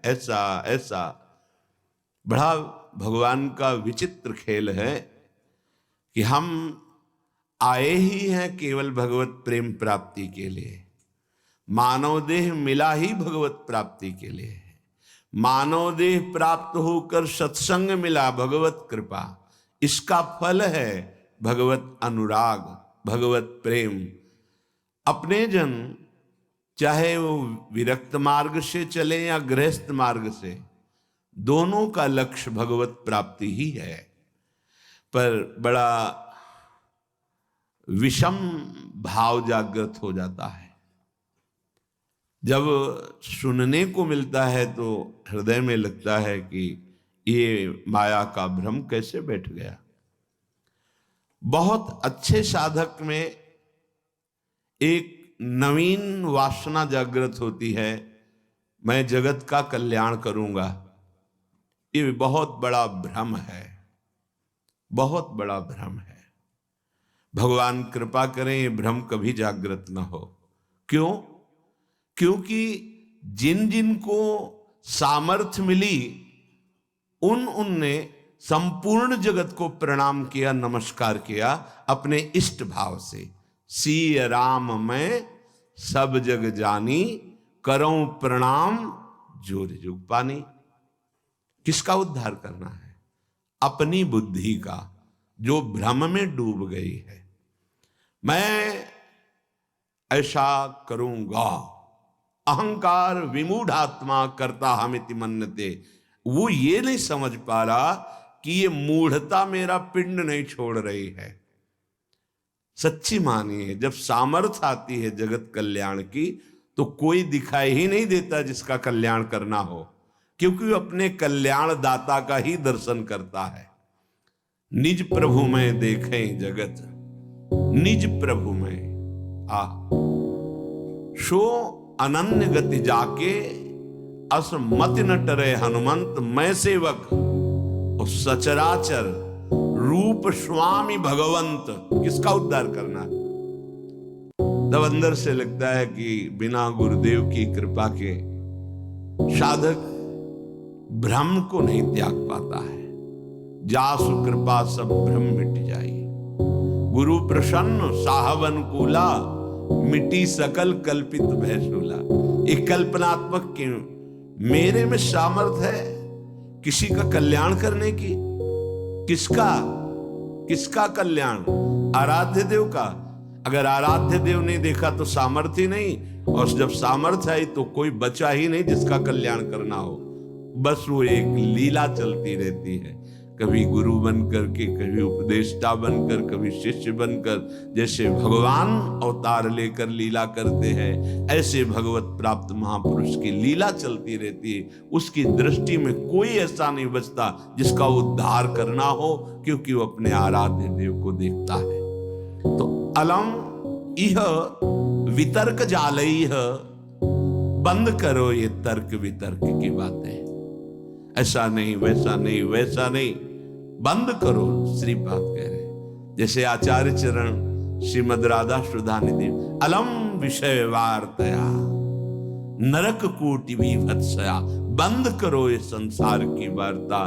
ऐसा ऐसा बड़ा भगवान का विचित्र खेल है कि हम आए ही हैं केवल भगवत प्रेम प्राप्ति के लिए। मानव देह मिला ही भगवत प्राप्ति के लिए है। मानव देह प्राप्त होकर सत्संग मिला, भगवत कृपा। इसका फल है भगवत अनुराग, भगवत प्रेम। अपने जन चाहे वो विरक्त मार्ग से चले या गृहस्थ मार्ग से, दोनों का लक्ष्य भगवत प्राप्ति ही है। पर बड़ा विषम भाव जागृत हो जाता है। जब सुनने को मिलता है तो हृदय में लगता है कि ये माया का भ्रम कैसे बैठ गया। बहुत अच्छे साधक में एक नवीन वासना जागृत होती है, मैं जगत का कल्याण करूंगा। ये बहुत बड़ा भ्रम है, बहुत बड़ा भ्रम है। भगवान कृपा करें ये भ्रम कभी जागृत न हो। क्यों? क्योंकि जिन जिन को सामर्थ्य मिली उनने संपूर्ण जगत को प्रणाम किया, नमस्कार किया अपने इष्ट भाव से। सिय राम मैं सब जग जानी, करऊं प्रणाम जोर जुग पानी। किसका उद्धार करना है? अपनी बुद्धि का, जो भ्रम में डूब गई है। मैं ऐसा करूंगा, अहंकार विमूढ़ात्मा करता हमिति मन्यते। वो ये नहीं समझ पा रहा कि ये मूढ़ता मेरा पिंड नहीं छोड़ रही है। सच्ची मानिए, जब सामर्थ्य आती है जगत कल्याण की तो कोई दिखाई ही नहीं देता जिसका कल्याण करना हो, क्योंकि वो अपने कल्याण दाता का ही दर्शन करता है। निज प्रभु में देखें जगत, निज प्रभु में सो अनन्य गति जाके, अस मति न टरे हनुमंत मैं सेवक, और सचराचर रूप स्वामी भगवंत। किसका उद्धार करना है? तब अंदर से लगता है कि बिना गुरुदेव की कृपा के साधक भ्रम को नहीं त्याग पाता है। जासु कृपा सब भ्रम मिट जाई, गुरु प्रसन्न साहब अनुकूला, मिट्टी सकल कल्पित भयशूला। एक कल्पनात्मक क्यों? मेरे में सामर्थ्य है किसी का कल्याण करने की। किसका? किसका कल्याण? आराध्य देव का। अगर आराध्य देव नहीं देखा तो सामर्थ्य नहीं, और जब सामर्थ्य आई तो कोई बचा ही नहीं जिसका कल्याण करना हो। बस वो एक लीला चलती रहती है, कभी गुरु बनकर के, कभी उपदेष्टा बनकर, कभी शिष्य बनकर। जैसे भगवान अवतार लेकर लीला करते हैं, ऐसे भगवत प्राप्त महापुरुष की लीला चलती रहती है। उसकी दृष्टि में कोई ऐसा नहीं बचता जिसका उद्धार करना हो, क्योंकि वो अपने आराध्य देव को देखता है। तो अलम इह वितर्क जालइह, बंद करो ये तर्क वितर्क की बातें। ऐसा नहीं, वैसा नहीं, वैसा नहीं, बंद करो। श्रीपाद कह रहे, जैसे आचार्य चरण श्रीमद राधा सुधा निधि, अलम विषय वार्तया नरक कोटि विभत्सया। बंद करो ये संसार की वार्ता,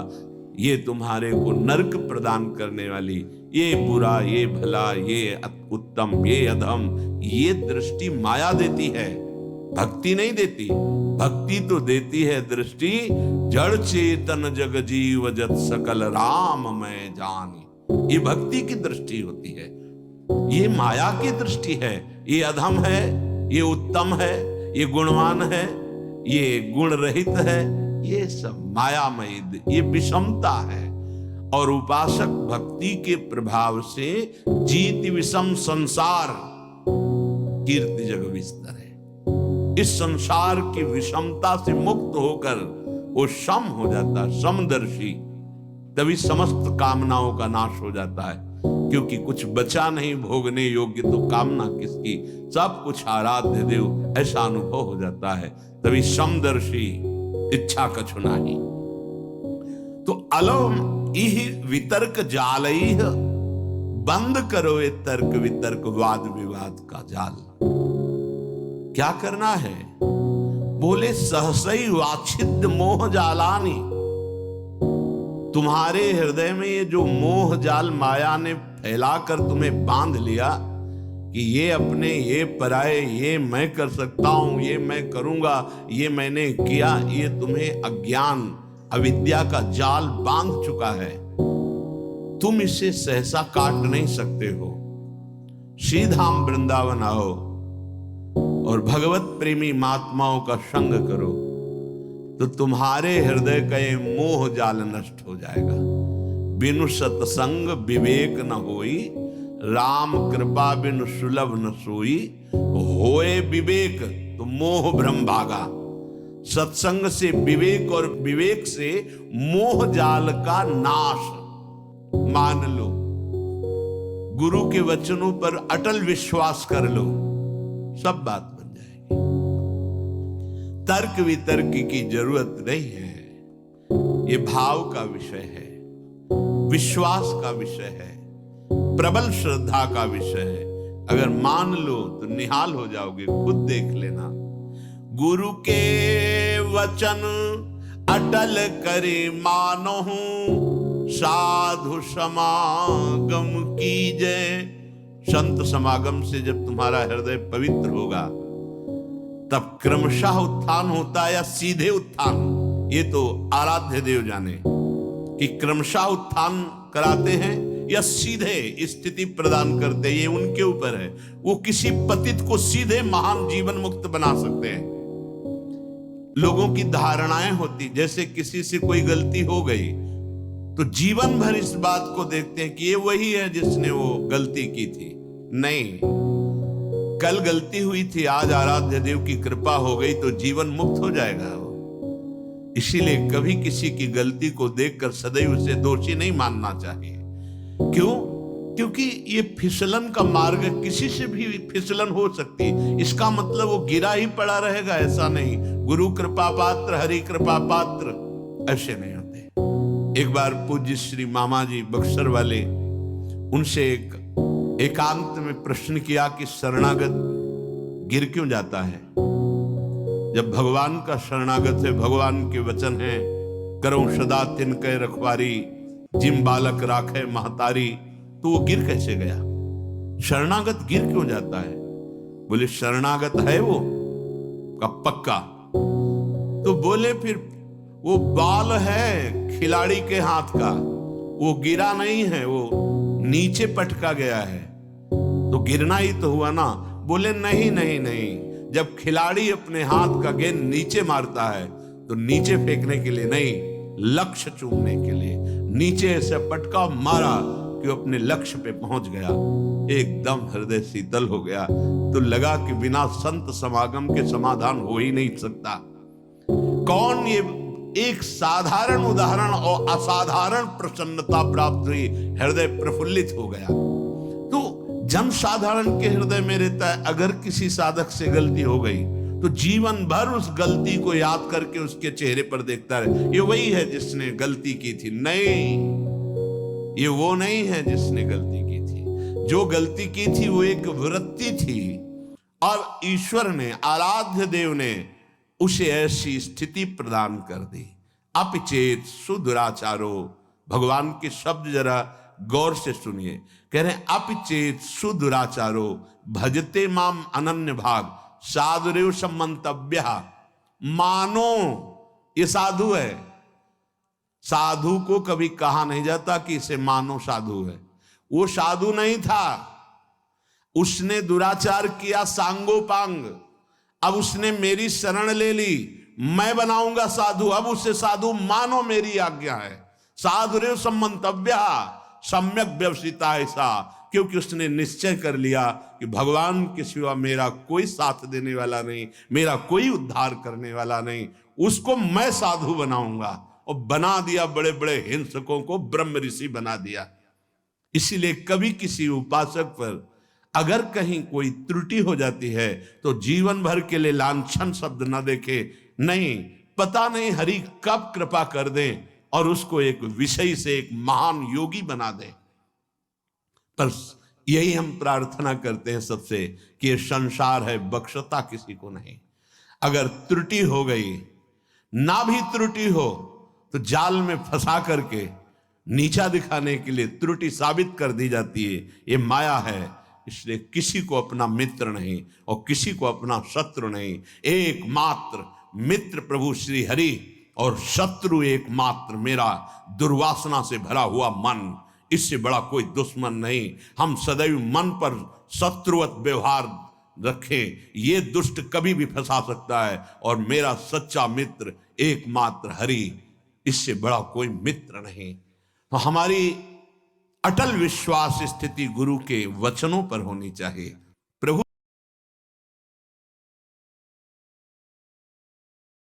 ये तुम्हारे को नरक प्रदान करने वाली, ये बुरा, ये भला, ये उत्तम, ये अधम, ये दृष्टि माया देती है, भक्ति नहीं देती। भक्ति तो देती है दृष्टि, जड़ चेतन जग जीव जत सकल राम मैं जानी। ये भक्ति की दृष्टि होती है, ये माया की दृष्टि है। ये अधम है, ये उत्तम है, ये गुणवान है, ये गुण रहित है, ये सब मायामयी, ये विषमता है। और उपासक भक्ति के प्रभाव से जीत विषम संसार कीर्ति जग विस्तर है। इस संसार की विषमता से मुक्त होकर वो सम हो जाता है, समदर्शी। तभी समस्त कामनाओं का नाश हो जाता है, क्योंकि कुछ बचा नहीं भोगने योग्य, तो कामना किसकी? सब कुछ आराध्य देव, ऐसा अनुभव हो जाता है। तभी समदर्शी, इच्छा कछु नाही। तो अलम इह वितर्क जालइह, बंद करो ये तर्क वितर्क वाद विवाद का जाल। क्या करना है? बोले सहसई वाछिद्य मोह जालानी, तुम्हारे हृदय में ये जो मोह जाल माया ने फैलाकर तुम्हें बांध लिया कि ये अपने, ये पराये, ये मैं कर सकता हूं, ये मैं करूंगा, ये मैंने किया, ये तुम्हें अज्ञान अविद्या का जाल बांध चुका है। तुम इसे सहसा काट नहीं सकते हो। श्रीधाम वृंदावन आओ और भगवत प्रेमी महात्माओं का संग करो तो तुम्हारे हृदय का ये मोह जाल नष्ट हो जाएगा। बिनु सत्संग विवेक न होई, राम कृपा बिनु सुलभ न सोई। होए विवेक तो मोह भ्रम भागा। सत्संग से विवेक और विवेक से मोह जाल का नाश। मान लो, गुरु के वचनों पर अटल विश्वास कर लो, सब बात बन जाएगी। तर्क वितर्क की जरूरत नहीं है। ये भाव का विषय है, विश्वास का विषय है, प्रबल श्रद्धा का विषय है। अगर मान लो तो निहाल हो जाओगे, खुद देख लेना। गुरु के वचन अटल करे मानहु, साधु समागम कीजय। संत समागम से जब तुम्हारा हृदय पवित्र होगा तब क्रमशः उत्थान होता है या सीधे उत्थान, ये तो आराध्य देव जाने कि क्रमशः उत्थान कराते हैं या सीधे स्थिति प्रदान करते हैं, ये उनके ऊपर है। वो किसी पतित को सीधे महान जीवन मुक्त बना सकते हैं। लोगों की धारणाएं होती, जैसे किसी से कोई गलती हो गई तो जीवन भर इस बात को देखते हैं कि ये वही है जिसने वो गलती की थी। नहीं, कल गलती हुई थी, आज आराध्य देव की कृपा हो गई तो जीवन मुक्त हो जाएगा वो। इसीलिए कभी किसी की गलती को देखकर सदैव उसे दोषी नहीं मानना चाहिए। क्यों? क्योंकि ये फिसलन का मार्ग है, किसी से भी फिसलन हो सकती है। इसका मतलब वो गिरा ही पड़ा रहेगा, ऐसा नहीं। गुरु कृपा पात्र, हरि कृपा पात्र ऐसे नहीं होते। एक बार पूज्य श्री मामा जी बक्सर वाले, उनसे एकांत में प्रश्न किया कि शरणागत गिर क्यों जाता है? जब भगवान का शरणागत है, भगवान के वचन है, करो सदा तिनके रखवारी, जिम बालक राखे महतारी, तो वो गिर कैसे गया? शरणागत गिर क्यों जाता है? बोले शरणागत है वो का पक्का। तो बोले फिर वो बाल है खिलाड़ी के हाथ का, वो गिरा नहीं है, वो नीचे पटका गया है, तो गिरना ही तो हुआ ना। बोले नहीं नहीं नहीं, जब खिलाड़ी अपने हाथ का गेंद नीचे मारता है तो नीचे फेंकने के लिए नहीं, लक्ष्य चूमने के लिए नीचे ऐसे पटका मारा कि वो अपने लक्ष्य पे पहुंच गया। एकदम हृदय शीतल हो गया। तो लगा कि बिना संत समागम के समाधान हो ही नहीं सकता। कौन? ये एक साधारण उदाहरण और असाधारण प्रसन्नता प्राप्त हुई, हृदय प्रफुल्लित हो गया। तो जन साधारण के हृदय में रहता है, अगर किसी साधक से गलती हो गई तो जीवन भर उस गलती को याद करके उसके चेहरे पर देखता रहे, ये वही है जिसने गलती की थी। नहीं, ये वो नहीं है जिसने गलती की थी। जो गलती की थी वो एक वृत्ति थी, और ईश्वर ने, आराध्य देव ने उसे ऐसी स्थिति प्रदान कर दी। अपिचेत सुदुराचारो, भगवान के शब्द जरा गौर से सुनिए। कह रहे हैं अपिचेत सुदुराचारो भजते माम अनन्य भाग साधुरेव सम्मंतव्य। मानो ये साधु है। साधु को कभी कहा नहीं जाता कि इसे मानो साधु है। वो साधु नहीं था, उसने दुराचार किया सांगोपांग। अब उसने मेरी शरण ले ली, मैं बनाऊंगा साधु, अब उसे साधु मानो, मेरी आज्ञा है। साधुरेव सम्मंतव्य सम्यक व्यवसिता ऐसा, क्योंकि उसने निश्चय कर लिया कि भगवान के सिवा मेरा कोई साथ देने वाला नहीं, मेरा कोई उद्धार करने वाला नहीं, उसको मैं साधु बनाऊंगा। और बना दिया, बड़े बड़े हिंसकों को ब्रह्म ऋषि बना दिया। इसीलिए कभी किसी उपासक पर अगर कहीं कोई त्रुटि हो जाती है तो जीवन भर के लिए लांछन शब्द न देखे। नहीं, पता नहीं हरि कब कृपा कर दे और उसको एक विषय से एक महान योगी बना दे। पर यही हम प्रार्थना करते हैं सबसे कि ये संसार है, बख्शता किसी को नहीं। अगर त्रुटि हो गई, ना भी त्रुटि हो तो जाल में फंसा करके नीचा दिखाने के लिए त्रुटि साबित कर दी जाती है। ये माया है। इसलिए किसी को अपना मित्र नहीं और किसी को अपना शत्रु नहीं। एकमात्र मित्र प्रभु श्री हरि और शत्रु एकमात्र मेरा दुर्वासना से भरा हुआ मन। इससे बड़ा कोई दुश्मन नहीं। हम सदैव मन पर शत्रुवत व्यवहार रखें, ये दुष्ट कभी भी फंसा सकता है। और मेरा सच्चा मित्र एकमात्र हरि, इससे बड़ा कोई मित्र नहीं। तो हमारी अटल विश्वास स्थिति गुरु के वचनों पर होनी चाहिए।